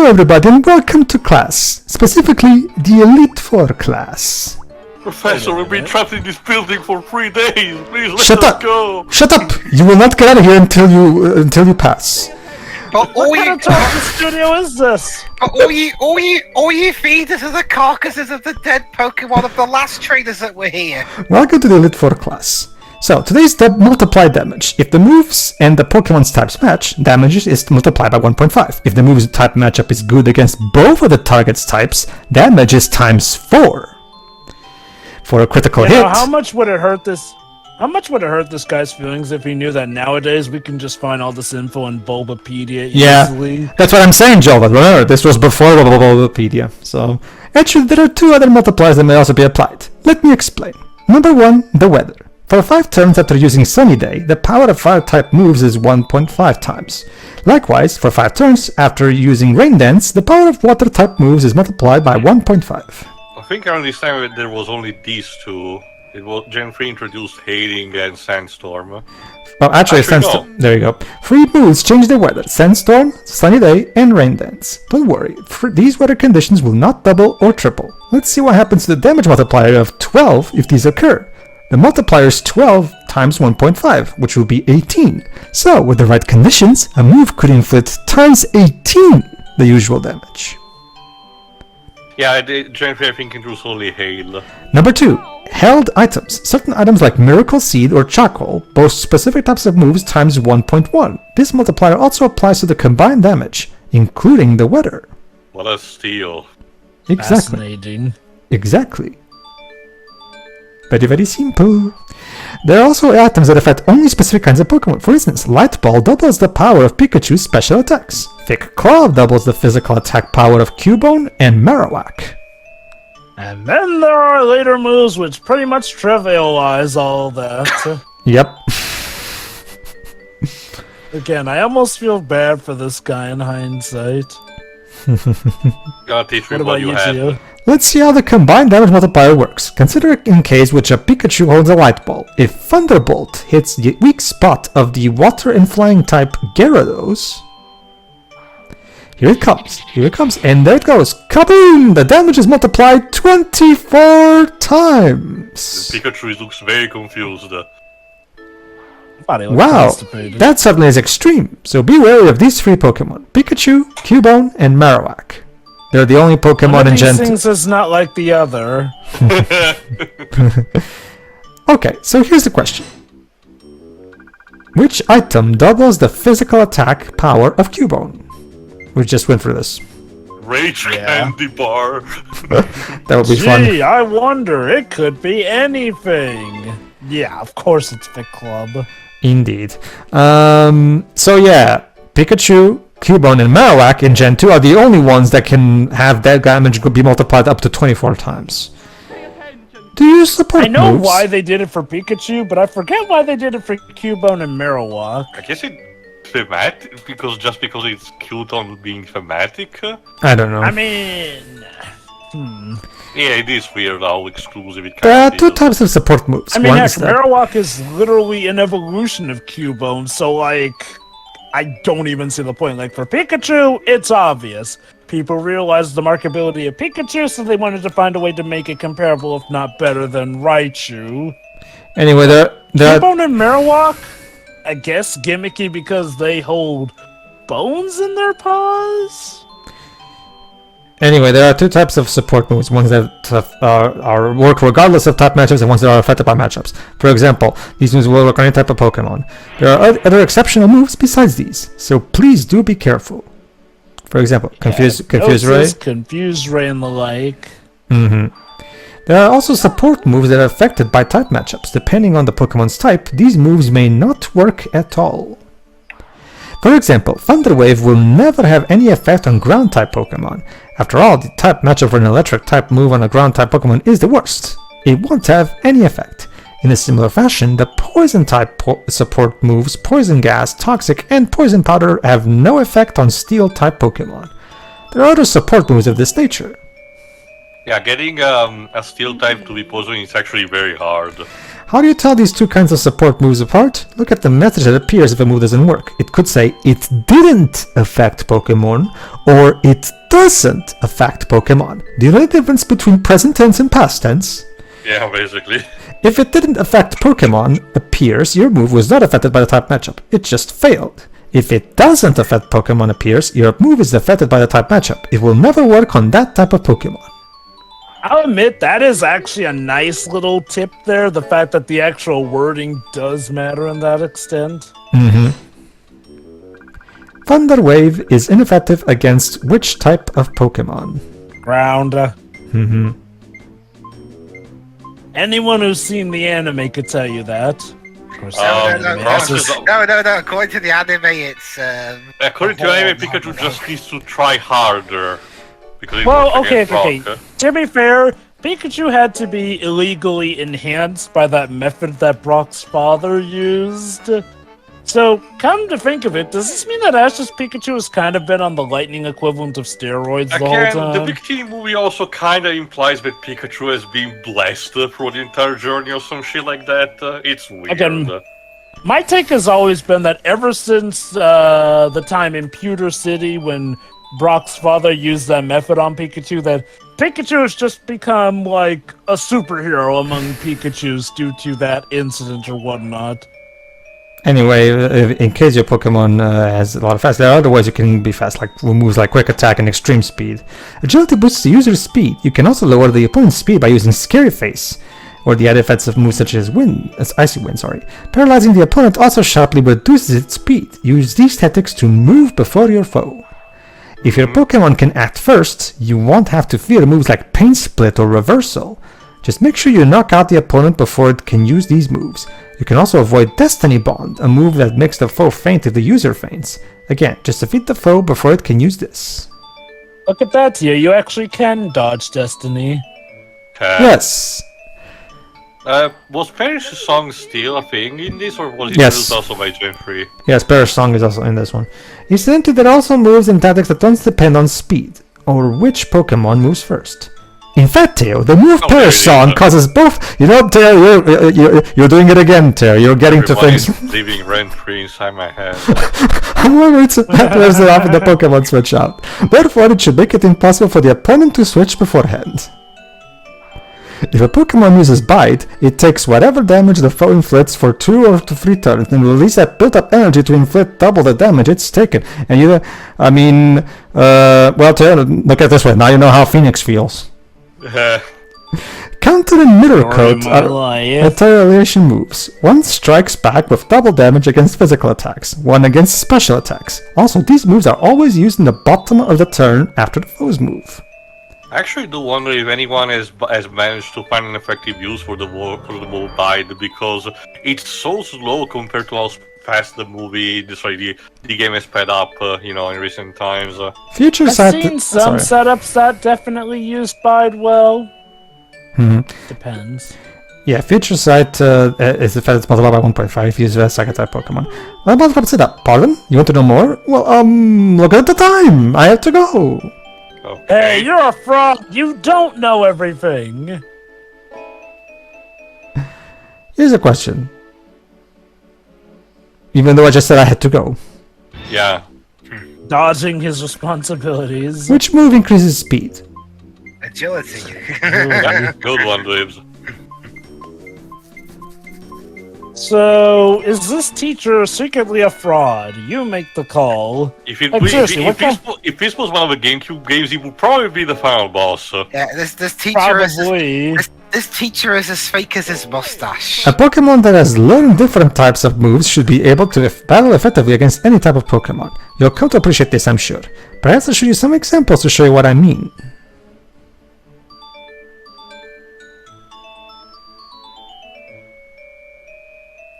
Hello everybody and welcome to class, specifically the Elite Four class. Professor, we've been trapped in this building for 3 days. Please let Shut us up! go. Shut up! You will not get out of here until you pass. But What kind of talking studio is this? all you feed us are the carcasses of the dead Pokemon of the last trainers that were here. Welcome to the Elite Four class. So, today's multiply damage. If the moves and the Pokemon's types match, damage is multiplied by 1.5. If the move's type matchup is good against both of the target's types, damage is times 4. For a critical hit... How much would it hurt this? How much would it hurt this guy's feelings if he knew that nowadays we can just find all this info in Bulbapedia easily? Yeah, that's what I'm saying, Joel. But remember, this was before Bulbapedia. So, actually, there are two other multipliers that may also be applied. Let me explain. Number 1, the weather. For 5 turns after using Sunny Day, the power of Fire-type moves is 1.5 times. Likewise, for 5 turns after using Rain Dance, the power of Water-type moves is multiplied by 1.5. I think around this time there was only these two. It was Gen 3 introduced Hailing and Sandstorm. Well, actually Sandstorm. no. There you go. 3 moves change the weather: Sandstorm, Sunny Day, and Rain Dance. Don't worry, these weather conditions will not double or triple. Let's see what happens to the damage multiplier of 12 if these occur. The multiplier is 12 times 1.5, which will be 18. So, with the right conditions, a move could inflict times 18 the usual damage. Yeah, Gen 3 I think introduced only Hail. Number 2. Held items. Certain items like Miracle Seed or Charcoal boast specific types of moves times 1.1. This multiplier also applies to the combined damage, including the weather. What a steal. Exactly. Fascinating. Exactly. Very, very simple. There are also items that affect only specific kinds of Pokemon. For instance, Light Ball doubles the power of Pikachu's special attacks. Thick Claw doubles the physical attack power of Cubone and Marowak. And then there are later moves which pretty much trivialize all that. Yep. Again, I almost feel bad for this guy in hindsight. Gotta teach me What what about you you, had. Gio? Let's see how the combined damage multiplier works. Consider in case which a Pikachu holds a Light Ball. If Thunderbolt hits the weak spot of the Water and Flying type Gyarados... Here it comes, and there it goes. Kaboom! The damage is multiplied 24 times! Pikachu looks very confused. Wow, that suddenly is extreme. So be wary of these 3 Pokemon. Pikachu, Cubone, and Marowak. They're the only Pokemon in Gen 2. things is not like the other. Okay, so here's the question. Which item doubles the physical attack power of Cubone? We just went through this. Rage Candy Bar. That would be fun. Gee, I wonder. It could be anything. Yeah, of course it's Fit Club. Indeed. So yeah, Pikachu, Cubone, and Marowak in Gen 2 are the only ones that can have that damage be multiplied up to 24 times. Do you support I know moves? why they did it for Pikachu, but I forget why they did it for Cubone and Marowak. I guess it's thematic, because it's cute on being thematic. I don't know. I mean... Yeah, it is weird how exclusive it There are can 2 be. types of support moves. I mean, One heck, is that- Marowak is literally an evolution of Cubone, so, like, I don't even see the point. Like, for Pikachu, it's obvious. People realized the markability of Pikachu, so they wanted to find a way to make it comparable, if not better, than Raichu. Anyway, there are... Cubone and Marowak, I guess gimmicky because they hold bones in their paws? Anyway, there are 2 types of support moves, ones that are work regardless of type matchups and ones that are affected by matchups. For example, these moves will work on any type of Pokemon. There are other exceptional moves besides these, so please do be careful. For example, Confuse Ray. Confuse Ray and the like. There are also support moves that are affected by type matchups. Depending on the Pokemon's type, these moves may not work at all. For example, Thunder Wave will never have any effect on Ground-type Pokemon. After all, the type matchup for an Electric-type move on a Ground-type Pokemon is the worst. It won't have any effect. In a similar fashion, the Poison-type support moves Poison Gas, Toxic, and Poison Powder have no effect on Steel-type Pokemon. There are other support moves of this nature. Yeah, getting a Steel type to be poison is actually very hard. How do you tell these two kinds of support moves apart? Look at the message that appears if a move doesn't work. It could say, it didn't affect Pokemon, or it doesn't affect Pokemon. Do you know the difference between present tense and past tense? Yeah, basically. If it didn't affect Pokemon, appears your move was not affected by the type matchup. It just failed. If it doesn't affect Pokemon appears, your move is affected by the type matchup. It will never work on that type of Pokemon. I'll admit, that is actually a nice little tip there, the fact that the actual wording does matter in that extent. Thunder Wave is ineffective against which type of Pokemon? Ground. Anyone who's seen the anime could tell you that. Of course, No. According to the anime, it's. According to anime, Pikachu just needs to try harder. Because okay. To be fair, Pikachu had to be illegally enhanced by that method that Brock's father used. So, come to think of it, does this mean that Ash's Pikachu has kind of been on the lightning equivalent of steroids the whole time? The Big T movie also kind of implies that Pikachu has been blessed for the entire journey or some shit like that. It's weird. Again, my take has always been that ever since the time in Pewter City when Brock's father used that method on Pikachu, that Pikachu has just become like a superhero among Pikachus due to that incident or whatnot. Anyway, in case your Pokemon has a lot of fast, there are other ways you can be fast, like moves like Quick Attack and Extreme Speed. Agility boosts the user's speed. You can also lower the opponent's speed by using Scary Face, or the added effects of moves such as Icy Wind. Paralyzing the opponent also sharply reduces its speed. Use these tactics to move before your foe. If your Pokemon can act first, you won't have to fear moves like Pain Split or Reversal. Just make sure you knock out the opponent before it can use these moves. You can also avoid Destiny Bond, a move that makes the foe faint if the user faints. Again, just defeat the foe before it can use this. Look at that, you actually can dodge Destiny. Yes. Was Parrish's song still a thing in this, or was it Yes. also by Gen 3? Yes, Parrish's song is also in this one. Incidentally, there are also moves and tactics that don't depend on speed, or which Pokemon moves first. In fact, Teo, the move Parrish song causes both... You know, Teo, you're doing it again, Teo. You're getting to things... living rent-free inside my head. However, it's matters that often the Pokemon switch out. Therefore, it should make it impossible for the opponent to switch beforehand. If a Pokemon uses Bite, it takes whatever damage the foe inflicts for 2 or 3 turns and release that built-up energy to inflict double the damage it's taken. And well, Teo, look at it this way. Now you know how Phoenix feels. Counter and Mirror Coat are retaliation moves. One strikes back with double damage against physical attacks, one against special attacks. Also, these moves are always used in the bottom of the turn after the foe's move. I actually do wonder if anyone has managed to find an effective use for the move Bite, because it's so slow compared to how fast the game has sped up, in recent times. Future I've seen some setups that definitely use Bide well. Depends. Yeah, Future Sight is the fastest multiplied by 1.5 if you use a second type Pokemon. What about to say that? Pardon? You want to know more? Well, look at the time! I have to go! Okay. Hey, you're a fraud! You don't know everything! Here's a question. Even though I just said I had to go. Yeah. Dodging his responsibilities. Which move increases speed? Agility. Yeah, good one, Dibs. So, is this teacher secretly a fraud? You make the call. If this was one of the GameCube games, it would probably be the final boss. Yeah, this teacher Probably. this teacher is as fake as his mustache. A Pokemon that has learned different types of moves should be able to battle effectively against any type of Pokemon. You'll come to appreciate this, I'm sure. Perhaps I'll show you some examples to show you what I mean.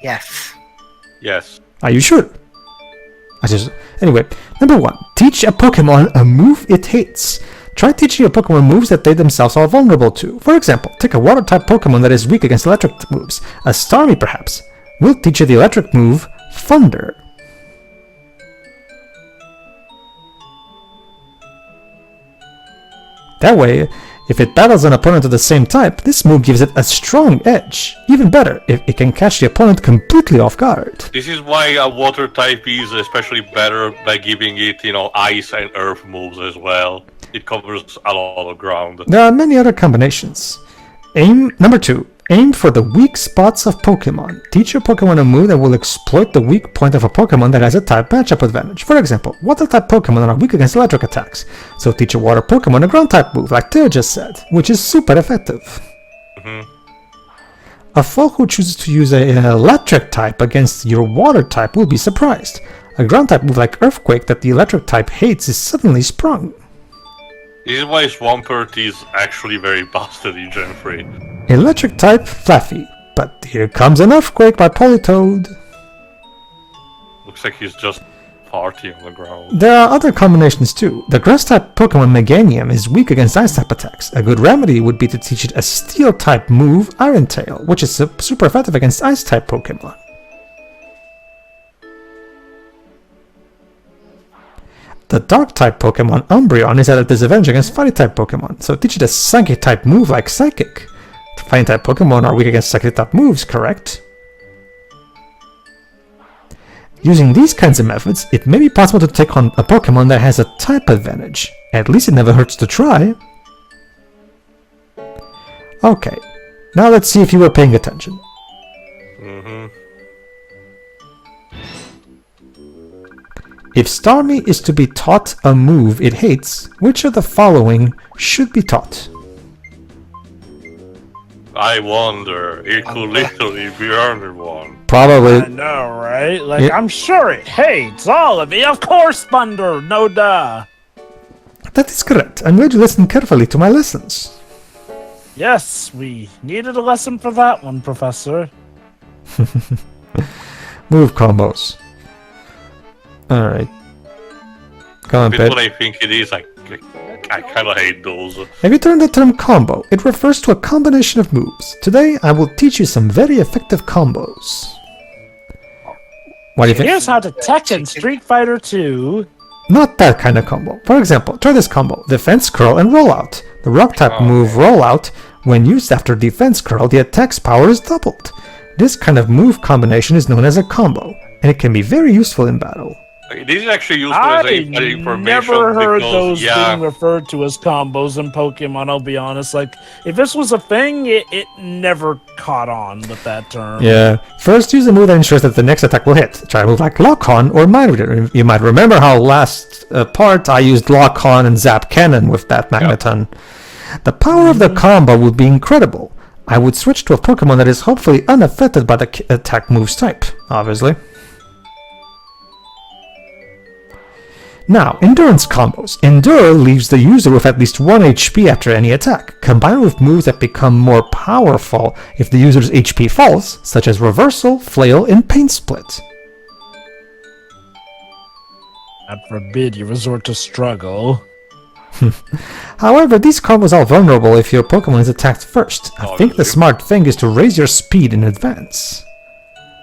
Yes. Yes. Are you sure? Anyway, number 1. Teach a Pokemon a move it hates. Try teaching your Pokemon moves that they themselves are vulnerable to. For example, take a Water-type Pokemon that is weak against electric moves. A Starmie, perhaps. We'll teach you the electric move, Thunder. That way, If it battles an opponent of the same type, this move gives it a strong edge. Even better, if it can catch the opponent completely off guard. This is why a water type is especially better by giving it, ice and earth moves as well. It covers a lot of ground. There are many other combinations. Number 2. Aim for the weak spots of Pokemon. Teach your Pokemon a move that will exploit the weak point of a Pokemon that has a type matchup advantage. For example, water-type Pokemon are weak against electric attacks, so teach a water Pokemon a ground-type move, like Theo just said, which is super effective. A foe who chooses to use an electric type against your water type will be surprised. A ground-type move like Earthquake that the electric type hates is suddenly sprung. This is why Swampert is actually very busted in Gen 3. Electric type, Fluffy. But here comes an Earthquake by Politoed. Looks like he's just partying on the ground. There are other combinations too. The grass-type Pokemon Meganium is weak against ice-type attacks. A good remedy would be to teach it a steel-type move, Iron Tail, which is super effective against ice-type Pokemon. The Dark-type Pokemon Umbreon is at a disadvantage against Fire-type Pokemon, so teach it a Psychic-type move like Psychic. Fire-type Pokemon are weak against Psychic-type moves, correct? Using these kinds of methods, it may be possible to take on a Pokemon that has a type advantage. At least it never hurts to try. Okay, now let's see if you were paying attention. If Starmie is to be taught a move it hates, which of the following should be taught? I wonder, it could literally be earned one. Probably. I know, right? Like, Yeah. I'm sure it hates all of it. Of course, Thunder, no duh. That is correct. I'm glad you listened carefully to my lessons. Yes, we needed a lesson for that one, Professor. Move combos. Alright. Come on, That's Pet. what I think it is. I kind of hate those. Have you heard the term combo? It refers to a combination of moves. Today, I will teach you some very effective combos. What do you think? Here's how to Tekken Street Fighter 2. Not that kind of combo. For example, try this combo. Defense curl and rollout. The rock type move rollout, when used after defense curl, the attack's power is doubled. This kind of move combination is known as a combo, and it can be very useful in battle. This is actually useful as I information. never heard because, those yeah, being referred to as combos in Pokemon, I'll be honest. Like, if this was a thing, it never caught on with that term. Yeah. First, use a move that ensures that the next attack will hit. Try a move like Lock On or Mind Reader. You might remember how last part I used Lock On and Zap Cannon with that Magneton. The power of the combo would be incredible. I would switch to a Pokemon that is hopefully unaffected by the attack move's type, obviously. Now, Endurance combos. Endure leaves the user with at least 1 HP after any attack, combined with moves that become more powerful if the user's HP falls, such as Reversal, Flail, and Pain Split. God forbid you resort to struggle. However, these combos are vulnerable if your Pokemon is attacked first. I think the smart thing is to raise your speed in advance.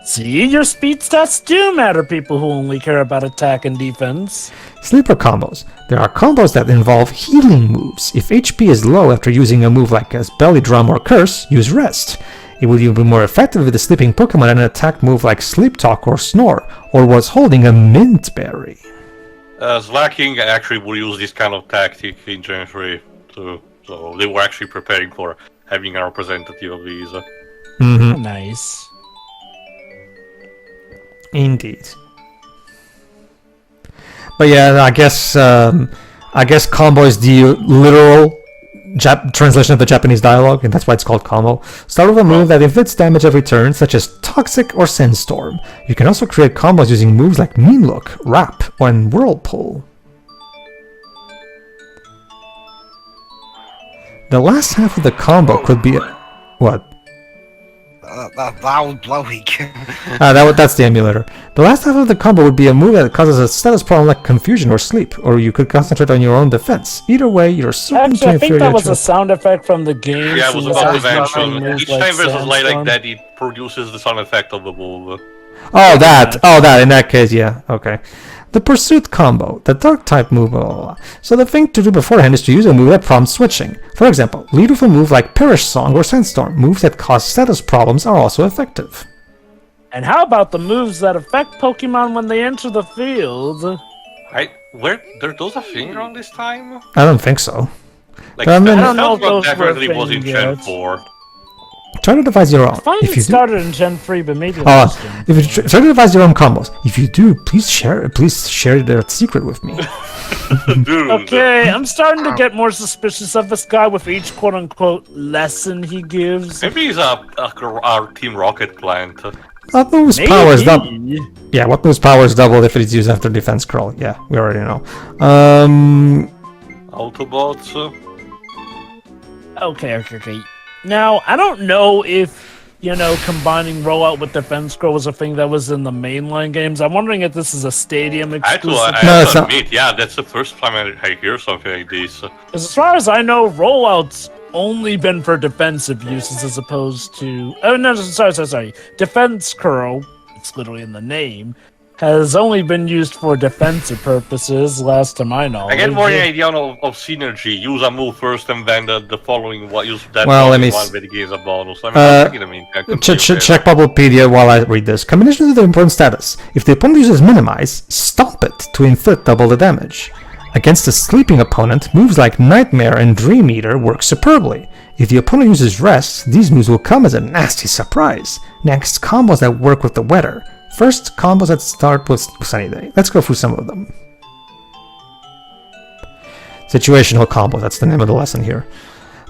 See, your speed stats do matter, people who only care about attack and defense. Sleeper combos. There are combos that involve healing moves. If HP is low after using a move like Belly Drum or Curse, use Rest. It will even be more effective with a sleeping Pokemon than an attack move like Sleep Talk or Snore, or was holding a Mint Berry. Slacking actually will use this kind of tactic in Gen 3 too. So they were actually preparing for having a representative of these. Nice. Indeed. But yeah, I guess combo is the literal translation of the Japanese dialogue, and that's why it's called combo. Start with a move that inflicts damage every turn, such as Toxic or Sandstorm. You can also create combos using moves like Mean Look, Wrap, and Whirlpool. The last half of the combo could be what? Loud blowing. That's the emulator. The last half of the combo would be a move that causes a status problem like confusion or sleep, or you could concentrate on your own defense. Either way, you're super Actually, I think inferior that was to- a sound effect from the game. Yeah, it was since about it's to not being mention. moved Each time there's a light like Sandstorm. that, it produces the sound effect of the move. Oh, that. In that case, yeah. Okay. The Pursuit combo, the Dark type move, blah, blah, blah. So the thing to do beforehand is to use a move that prompts switching. For example, lead with a move like Perish Song or Sandstorm. Moves that cause status problems are also effective. And how about the moves that affect Pokemon when they enter the field? Those a thing around this time? I don't think so. Like, I mean- I don't know if those were a definitely was in thing Gen yet. 4. Try to devise your own. I find If it you do, started in Gen 3, but maybe it was Gen if you 4. try to devise your own combos. If you do, please share that secret with me. Dude. Okay, I'm starting to get more suspicious of this guy with each quote-unquote lesson he gives. Maybe he's our Team Rocket plant. What moves power is double? Maybe. Yeah, what moves power is doubled if it is used after defense curl? Yeah, we already know. Autobots. Okay. Now, I don't know if, combining rollout with defense scroll was a thing that was in the mainline games. I'm wondering if this is a Stadium exclusive. Actually, I No, have it's to not. admit, yeah, that's the first time I hear something like this. As far as I know, rollout's only been for defensive uses as opposed to... Oh, no, sorry. Defense curl, it's literally in the name, has only been used for defensive purposes, last to my knowledge. I get more the idea of synergy. Use a move first and then the following one. Use that Well, let one me one s- that gives a bonus. I mean, I think in the meantime, Check Bubblepedia while I read this. Combination of the important status. If the opponent uses Minimize, stomp it to inflict double the damage. Against a sleeping opponent, moves like Nightmare and Dream Eater work superbly. If the opponent uses Rest, these moves will come as a nasty surprise. Next, combos that work with the weather. First, combos that start with Sunny Day. Let's go through some of them. Situational combo, that's the name of the lesson here.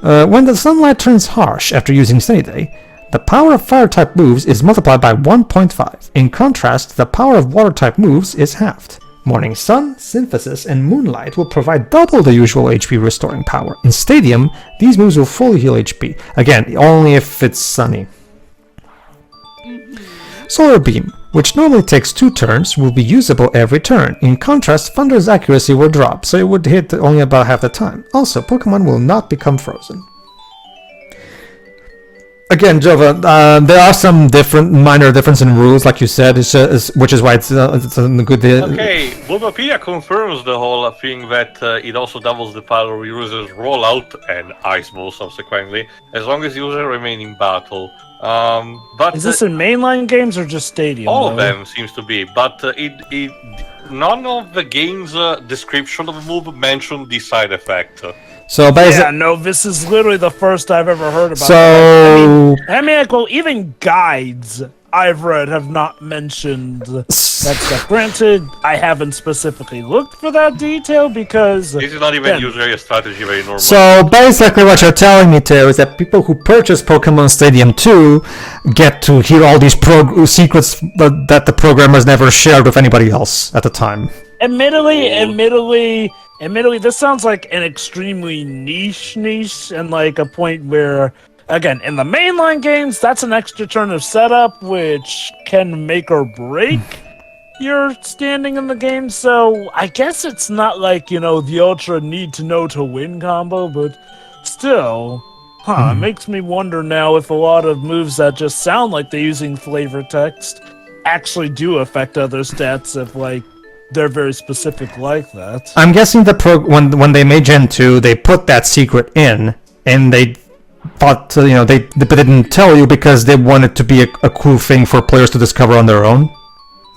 When the sunlight turns harsh after using Sunny Day, the power of Fire-type moves is multiplied by 1.5. In contrast, the power of Water-type moves is halved. Morning Sun, Synthesis, and Moonlight will provide double the usual HP restoring power. In Stadium, these moves will fully heal HP. Again, only if it's sunny. Solar Beam, which normally takes 2 turns, will be usable every turn. In contrast, Thunder's accuracy will drop, so it would hit only about half the time. Also, Pokemon will not become frozen. Again, Jova, there are some minor difference in rules, like you said, which is why it's a good deal. Okay, Bulbapedia confirms the whole thing that it also doubles the power of users rollout and Ice Ball subsequently, as long as users remain in battle. But Is this in mainline games or just Stadium? all of though? them seems to be, but none of the game's description of the move mentioned the side effect. So basically, Yeah, no, this is literally the first I've ever heard about it. so Even guides I've read have not mentioned that stuff. Granted, I haven't specifically looked for that detail because... This is not even again, usually a strategy very normal. So basically what you're telling me, Teo, is that people who purchase Pokemon Stadium 2 get to hear all these secrets that the programmers never shared with anybody else at the time. Admittedly, this sounds like an extremely niche, and like a point where, again, in the mainline games, that's an extra turn of setup, which can make or break your standing in the game. So I guess it's not like, the ultra need to know to win combo, but still, it makes me wonder now if a lot of moves that just sound like they're using flavor text actually do affect other stats if, like, they're very specific like that. I'm guessing when they made Gen 2, they put that secret in, and they thought, they didn't tell you because they wanted to be a cool thing for players to discover on their own.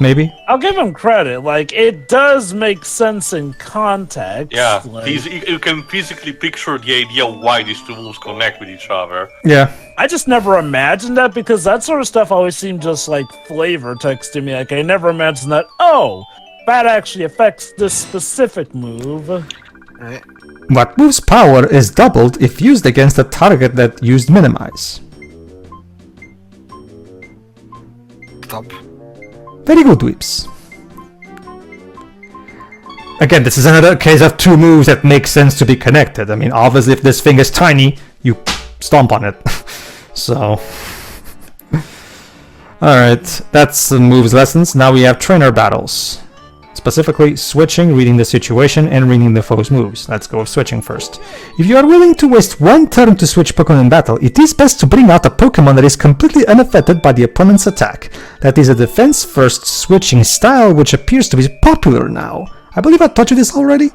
Maybe? I'll give him credit. Like, it does make sense in context. Yeah, like, you can physically picture the idea why these two moves connect with each other. Yeah. I just never imagined that because that sort of stuff always seemed just like flavor text to me. Like, I never imagined that, that actually affects this specific move. Right. What move's power is doubled if used against a target that used Minimize. Stop. Very good, Weeps. Again, this is another case of 2 moves that make sense to be connected. I mean, obviously, if this thing is tiny, you stomp on it. So... Alright, that's the moves lessons. Now we have trainer battles. Specifically, switching, reading the situation, and reading the foe's moves. Let's go with switching first. If you are willing to waste one turn to switch Pokemon in battle, it is best to bring out a Pokemon that is completely unaffected by the opponent's attack. That is a defense-first switching style which appears to be popular now. I believe I taught you this already.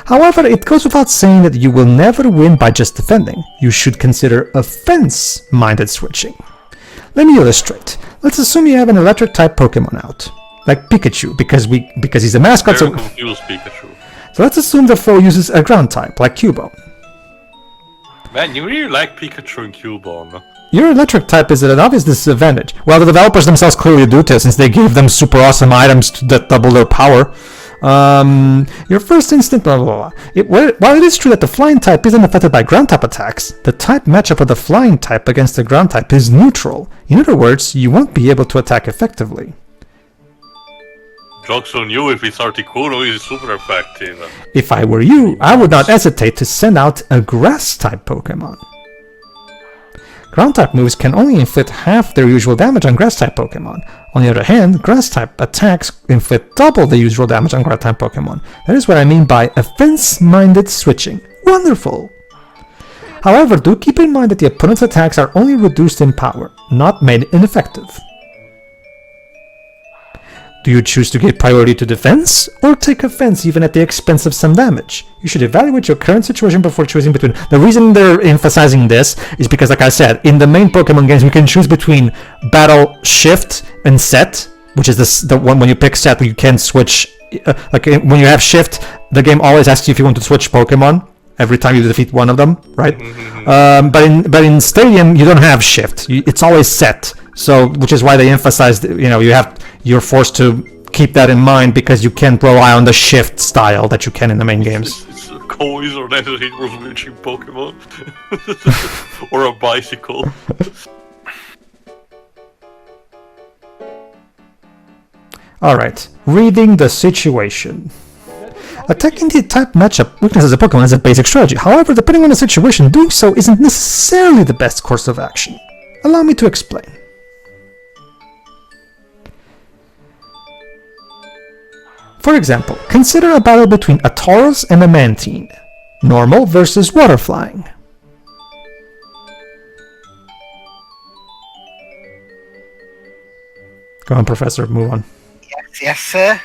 However, it goes without saying that you will never win by just defending. You should consider offense-minded switching. Let me illustrate. Let's assume you have an electric-type Pokemon out. Like Pikachu, because he's a mascot. Very confused Pikachu. So let's assume the foe uses a ground type, like Cubone. Man, you really like Pikachu and Cubone. Your electric type is at an obvious disadvantage. Well, the developers themselves clearly do too, since they gave them super awesome items that double their power. Your first instinct, blah blah blah. While it is true that the flying type isn't affected by ground type attacks, the type matchup of the flying type against the ground type is neutral. In other words, you won't be able to attack effectively. Joke's on you, if it's Articuno, he's super effective. If I were you, I would not hesitate to send out a grass-type Pokemon. Ground-type moves can only inflict half their usual damage on grass-type Pokemon. On the other hand, grass-type attacks inflict double the usual damage on grass-type Pokemon. That is what I mean by offense-minded switching. Wonderful! However, do keep in mind that the opponent's attacks are only reduced in power, not made ineffective. Do you choose to give priority to defense, or take offense even at the expense of some damage? You should evaluate your current situation before choosing between. The reason they're emphasizing this is because, like I said, in the main Pokemon games, you can choose between Battle, Shift, and Set, which is the one when you pick Set, you can switch. Like when you have Shift, the game always asks you if you want to switch Pokemon every time you defeat one of them, right? But in Stadium, you don't have Shift. It's always Set. So, which is why they emphasized, you're forced to keep that in mind because you can't rely on the shift style that you can in the main games. Coins or necessary for switching Pokemon. Or a bicycle. Alright, reading the situation. Attacking the type matchup weaknesses of Pokemon is a basic strategy. However, depending on the situation, doing so isn't necessarily the best course of action. Allow me to explain. For example, consider a battle between a Tauros and a Mantine. Normal versus water flying. Go on, Professor, move on. Yes, sir.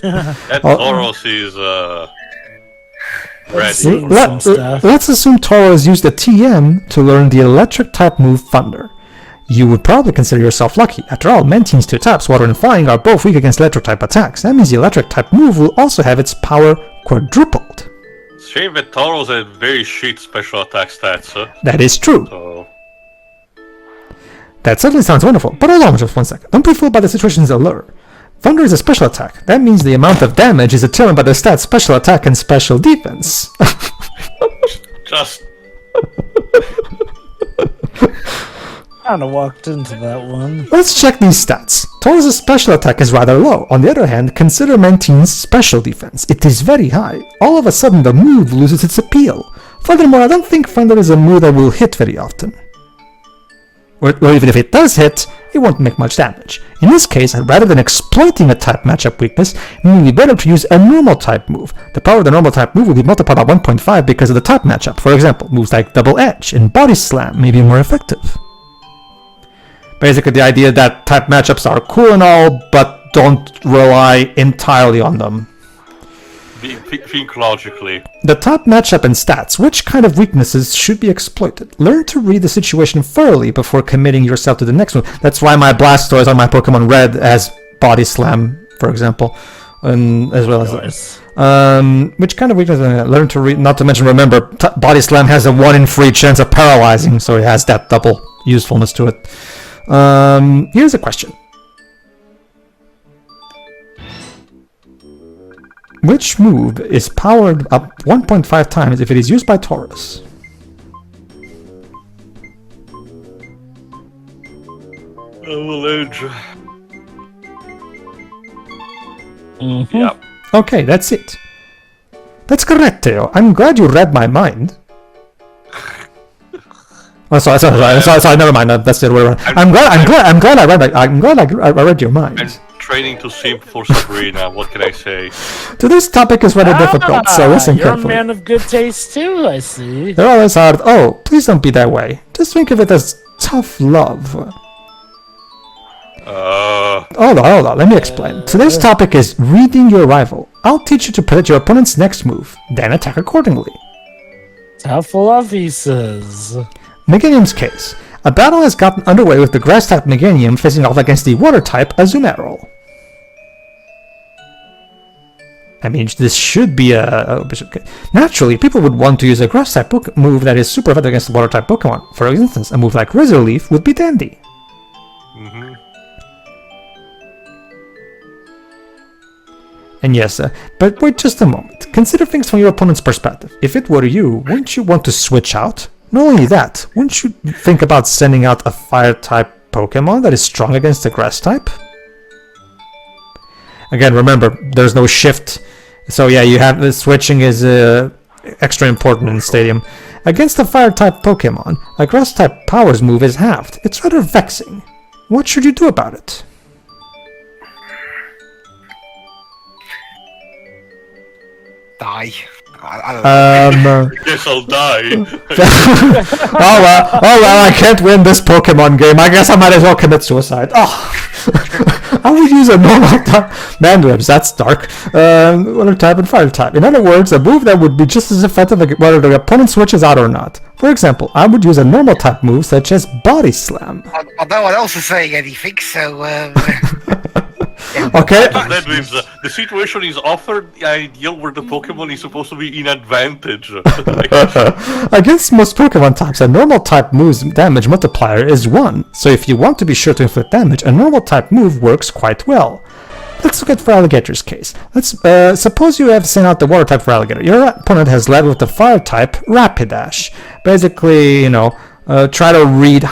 That Tauros is ready. Let's assume Tauros used a TM to learn the electric type move Thunder. You would probably consider yourself lucky. After all, Mantine's two types, water and flying, are both weak against electric type attacks. That means the electric type move will also have its power quadrupled. Shame that Tauros had very shit special attack stats, huh? That is true. So... That certainly sounds wonderful, but hold on just 1 second. Don't be fooled by the situation's allure. Thunder is a special attack. That means the amount of damage is determined by the stats special attack and special defense. Just... Kinda walked into that one. Let's check these stats. Tauros' special attack is rather low. On the other hand, consider Mantine's special defense. It is very high. All of a sudden, the move loses its appeal. Furthermore, I don't think Thunder is a move that will hit very often. Or even if it does hit, it won't make much damage. In this case, rather than exploiting a type matchup weakness, it may be better to use a normal type move. The power of the normal type move will be multiplied by 1.5 because of the type matchup. For example, moves like Double Edge and Body Slam may be more effective. Basically, the idea that type matchups are cool and all, but don't rely entirely on them. Think logically. The type matchup and stats, which kind of weaknesses should be exploited? Learn to read the situation thoroughly before committing yourself to the next one. That's why my Blastoise on my Pokemon Red has Body Slam, for example, and as well as which kind of weakness? Learn to read. Not to mention, remember, Body Slam has a 1 in 3 chance of paralyzing, so it has that double usefulness to it. Here's a question. Which move is powered up 1.5 times if it is used by Tauros? Avalanche. Yep. Okay, that's it. That's correct, Theo. I'm glad you read my mind. Oh, sorry, never mind. That's the other way around. I'm glad I read your mind. I'm training to simp for Sabrina. What can I say? Today's topic is rather difficult, so listen You're a carefully. man of good taste too, I see. They're always hard. Oh, please don't be that way. Just think of it as tough love. Hold on, let me explain. Today's topic is reading your rival. I'll teach you to predict your opponent's next move, then attack accordingly. Tough love, he says. Meganium's case. A battle has gotten underway with the grass-type Meganium facing off against the water-type Azumarill. I mean, this should be a bishop. Naturally, people would want to use a grass-type move that is super effective against the water-type Pokemon. For instance, a move like Razor Leaf would be dandy. Mm-hmm. And yes, but wait just a moment. Consider things from your opponent's perspective. If it were you, wouldn't you want to switch out? Not only that, wouldn't you think about sending out a fire-type Pokemon that is strong against the grass-type? Again, remember, there's no shift. So yeah, you have the switching is extra important in Stadium. Against a fire-type Pokemon, a grass-type Powers move is halved. It's rather vexing. What should you do about it? Die. I don't know. Guess I'll die. Oh well, I can't win this Pokemon game. I guess I might as well commit suicide. Oh, I would use a normal type. Mandraps, that's dark. Water type and fire type. In other words, a move that would be just as effective whether the opponent switches out or not. For example, I would use a normal type move such as Body Slam. No one else is saying anything, so Okay. That means the situation is offered the ideal where the Pokemon is supposed to be in advantage. Against most Pokemon types, a normal type move's damage multiplier is 1, so if you want to be sure to inflict damage, a normal type move works quite well. Let's look at Feraligator's case. Suppose you have sent out the water type Feraligator. Your opponent has led with the fire type Rapidash. Basically, try to read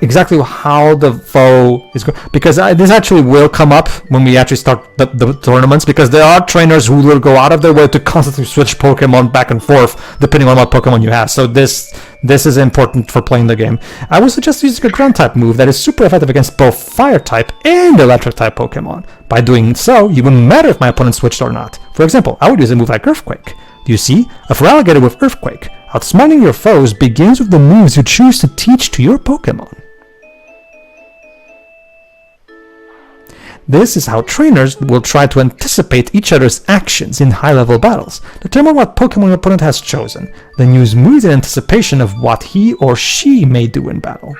exactly how the foe is going, because this actually will come up when we actually start the tournaments, because there are trainers who will go out of their way to constantly switch Pokemon back and forth depending on what Pokemon you have. So this is important for playing the game. I would suggest using a ground type move that is super effective against both fire type and electric type Pokemon. By doing so, it wouldn't matter if my opponent switched or not. For example, I would use a move like Earthquake. Do you see? A Feraligatr with Earthquake. Outsmarting your foes begins with the moves you choose to teach to your Pokemon. This is how trainers will try to anticipate each other's actions in high-level battles, determine what Pokemon your opponent has chosen, then use moves in anticipation of what he or she may do in battle.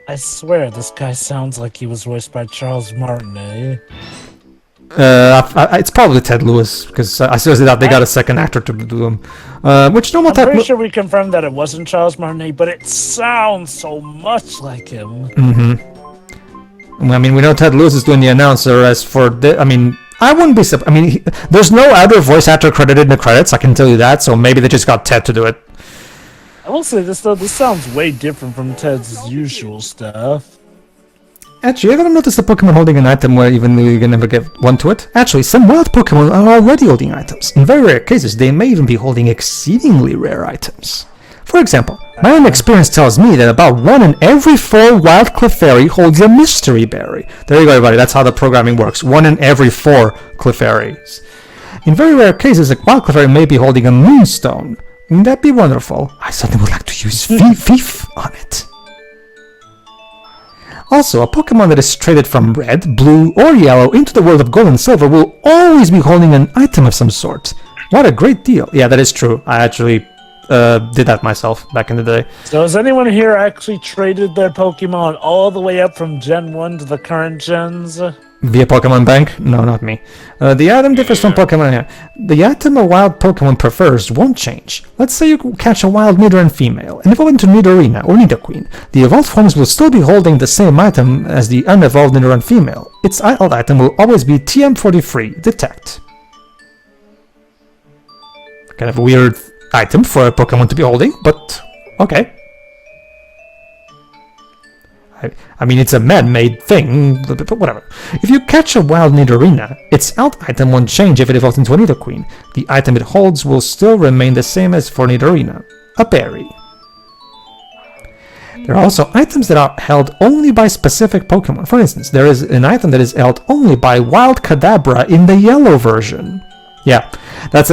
I swear, this guy sounds like he was voiced by Charles Martinet. It's probably Ted Lewis, because I seriously doubt they got a second actor to do them. Which normal I'm type? pretty sure we confirmed that it wasn't Charles Martinet, but it sounds so much like him. I mean, we know Ted Lewis is doing the announcer. As for I wouldn't be surprised. There's no other voice actor credited in the credits. I can tell you that. So maybe they just got Ted to do it. I will say this though. This sounds way different from Ted's usual stuff. Actually, you ever noticed a Pokemon holding an item where even though you can never get one to it? Actually, some wild Pokemon are already holding items. In very rare cases, they may even be holding exceedingly rare items. For example, my own experience tells me that about 1 in every 4 wild Clefairy holds a mystery berry. There you go, everybody. That's how the programming works. 1 in every 4 Clefairies. In very rare cases, a wild Clefairy may be holding a Moonstone. Wouldn't that be wonderful? I certainly would like to use Thief on it. Also, a Pokemon that is traded from red, blue, or yellow into the world of gold and silver will always be holding an item of some sort. What a great deal. Yeah, that is true. I actually did that myself back in the day. So has anyone here actually traded their Pokemon all the way up from Gen 1 to the current gens? Via Pokemon Bank? No, not me. The item differs from Pokemon here. The item a wild Pokemon prefers won't change. Let's say you catch a wild Nidoran female and evolve into Nidorina or Nidoqueen. The evolved forms will still be holding the same item as the unevolved Nidoran female. Its idle item will always be TM43, Detect. Kind of a weird item for a Pokemon to be holding, but okay. I mean, it's a man-made thing, but whatever. If you catch a wild Nidorina, its alt item won't change if it evolves into a Nidoqueen. The item it holds will still remain the same as for Nidorina, a berry. There are also items that are held only by specific Pokemon. For instance, there is an item that is held only by Wild Kadabra in the yellow version. Yeah, that's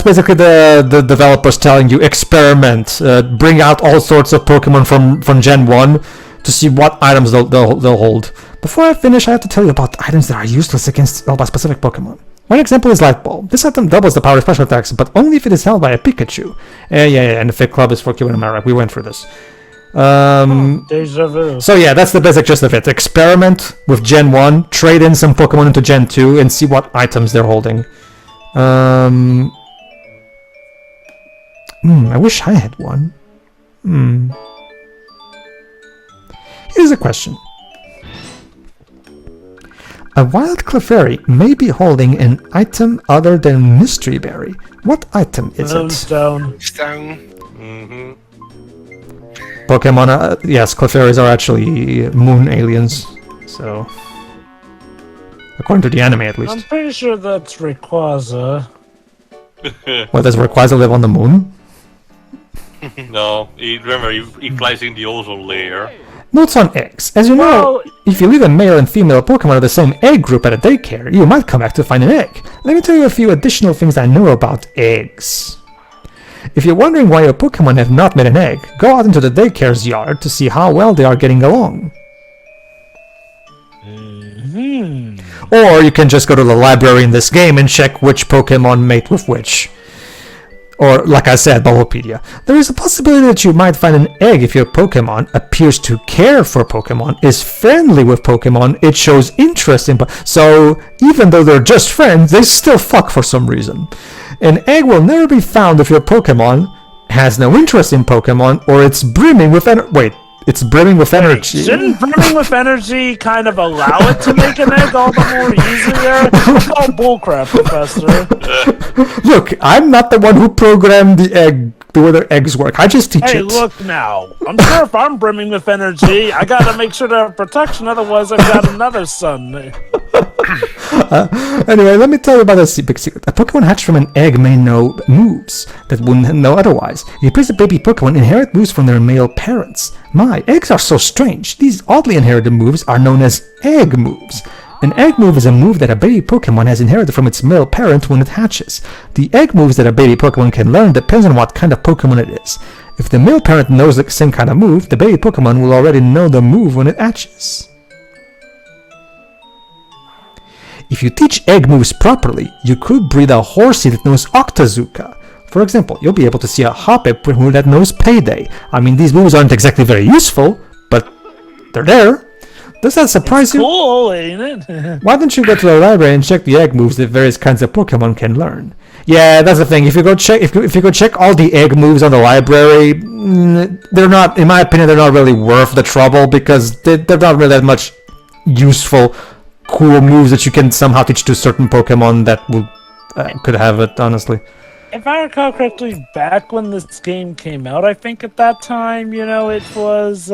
basically the developers telling you, experiment, bring out all sorts of Pokemon from Gen 1 to see what items they'll hold. Before I finish, I have to tell you about items that are useless against held by specific Pokemon. One example is Light Ball. This item doubles the power of special attacks, but only if it is held by a Pikachu. Yeah, and the Fit Club is for Q and America. We went through this. Deja vu. So yeah, that's the basic gist of it. Experiment with Gen 1, trade in some Pokemon into Gen 2, and see what items they're holding. I wish I had one. Here's a question. A wild Clefairy may be holding an item other than Mystery Berry. What item is it? Moonstone. Stone. Mm-hmm. Pokemon, yes, Clefairies are actually moon aliens. So, according to the anime at I'm least. pretty sure that's Rayquaza. Well, does Rayquaza live on the moon? No, remember, he flies in the ozone layer. Notes on eggs. As you know, Well- if you leave a male and female Pokemon of the same egg group at a daycare, you might come back to find an egg. Let me tell you a few additional things I know about eggs. If you're wondering why your Pokemon have not made an egg, go out into the daycare's yard to see how well they are getting along. Or you can just go to the library in this game and check which Pokemon mate with which. Or, like I said, Bulbapedia. There is a possibility that you might find an egg if your Pokemon appears to care for Pokemon, is friendly with Pokemon, it shows interest in so even though they're just friends, they still fuck for some reason. An egg will never be found if your Pokemon has no interest in Pokemon, or it's brimming with it's brimming with energy. Shouldn't brimming with energy kind of allow it to make an egg all the more easier? It's all bullcrap, Professor. Look, I'm not the one who programmed the way the eggs work. I just teach Hey, it. look now. I'm sure if I'm brimming with energy, I gotta make sure to have protection, otherwise I've got another son. Anyway, let me tell you about a big secret. A Pokemon hatched from an egg may know moves that wouldn't know otherwise. If you place a baby Pokemon, inherit moves from their male parents. My, eggs are so strange. These oddly inherited moves are known as egg moves. An egg move is a move that a baby Pokemon has inherited from its male parent when it hatches. The egg moves that a baby Pokemon can learn depends on what kind of Pokemon it is. If the male parent knows the same kind of move, the baby Pokemon will already know the move when it hatches. If you teach egg moves properly, you could breed a Horsey that knows Octazooka. For example, you'll be able to see a Hoppip that knows Payday. I mean, these moves aren't exactly very useful, but they're there. Does that surprise you? Cool, ain't it? Why don't you go to the library and check the egg moves that various kinds of Pokemon can learn? Yeah, that's the thing. If you go check all the egg moves on the library, they're not, in my opinion, they're not really worth the trouble because they're not really that much useful, cool moves that you can somehow teach to certain Pokemon that would could have it. Honestly. If I recall correctly, back when this game came out, I think at that time, it was,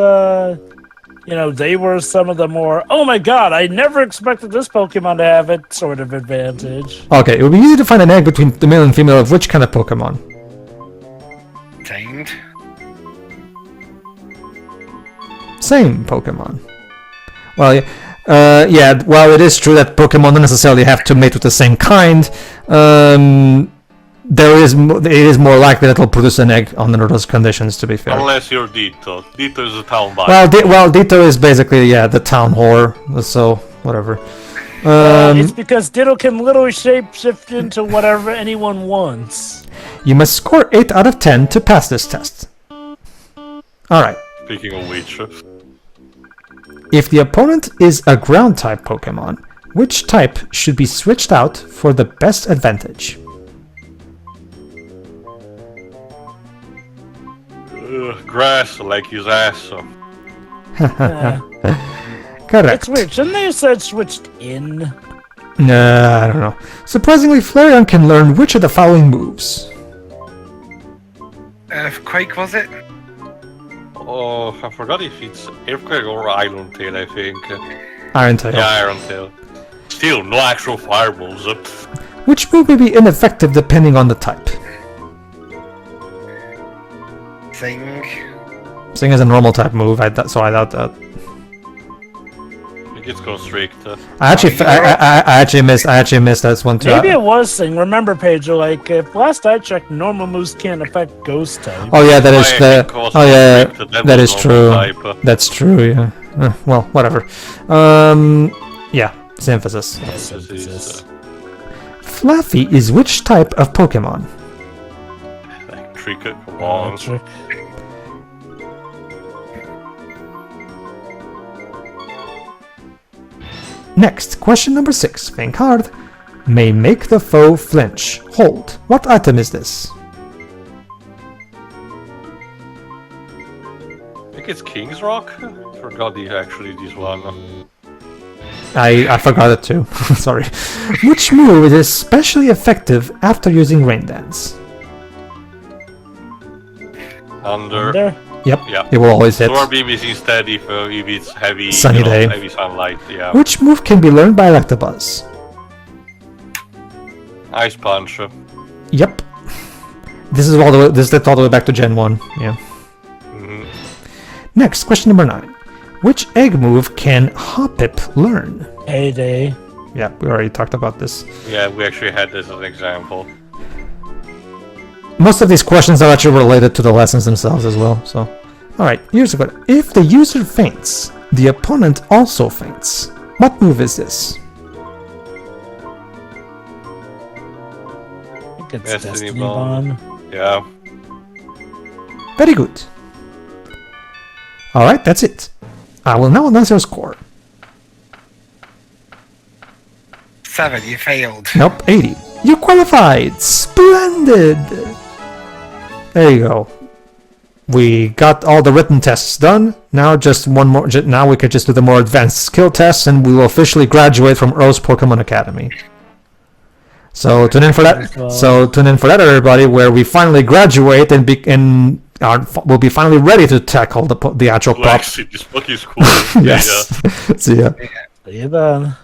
they were some of the more, oh my god, I never expected this Pokemon to have it sort of advantage. Okay, it would be easy to find an egg between the male and female of which kind of Pokemon? Tamed. Same Pokemon. Well, yeah. Well, it is true that Pokemon don't necessarily have to mate with the same kind. It is more likely that it'll produce an egg under those conditions. To be fair. Unless you're Ditto. Ditto is a town bike. Well, Ditto is basically the town whore. So whatever. It's because Ditto can literally shapeshift into whatever anyone wants. You must score 8 out of 10 to pass this test. All right. Speaking of which, If the opponent is a ground-type Pokemon, which type should be switched out for the best advantage? grass like his ass. So. Correct. It's weird. Shouldn't they have said switched in? I don't know. Surprisingly, Flareon can learn which of the following moves. Earthquake, was it? Oh, I forgot if it's Earthquake or Iron Tail, I think. Iron Tail. Yeah, Iron Tail. Still, no actual fireballs. Which move may be ineffective depending on the type? Thing. Seeing as a normal type move, so I doubt that. I think it's Constrictor. I actually missed that one too. Maybe it was Sing. Remember, Pedro, like, if last I checked, normal moves can't affect ghost type. Oh yeah, that is the. Oh yeah, that is true. Type. That's true. Yeah. Well, whatever. Yeah, Synthesis. Synthesis. Fluffy is which type of Pokemon? Electric, come on. Electric. Next, question number 6. Think hard. May make the foe flinch. Hold. What item is this? I think it's King's Rock? Forgot actually this one. I forgot it too. Sorry. Which move is especially effective after using Rain Dance? Under. Yep. Yeah. It will always hit. Storm Beam is instead if it's heavy, Sunny day. heavy sunlight. Yeah. Which move can be learned by Electabuzz? Ice Punch. Yep. This is all the way. This is all the way back to Gen 1. Yeah. Mm-hmm. Next, question number 9. Which egg move can Hoppip learn? Heyday. Yeah, we already talked about this. Yeah, we actually had this as an example. Most of these questions are actually related to the lessons themselves as well. So, all right, here's a good. If the user faints, the opponent also faints. What move is this? I think it's Destiny Destiny Bond. Bond. Yeah. Very good. All right, that's it. I will now announce your score. 7, you failed. Nope, 80. You qualified. Splendid. There you go. We got all the written tests done. Now just one more. Now we could just do the more advanced skill tests, and we will officially graduate from Earl's Pokemon Academy. So tune in for that. So tune in for that, everybody, where we finally graduate and we'll be finally ready to tackle the actual props. Actually, this book is cool. Yes. See ya. See you then.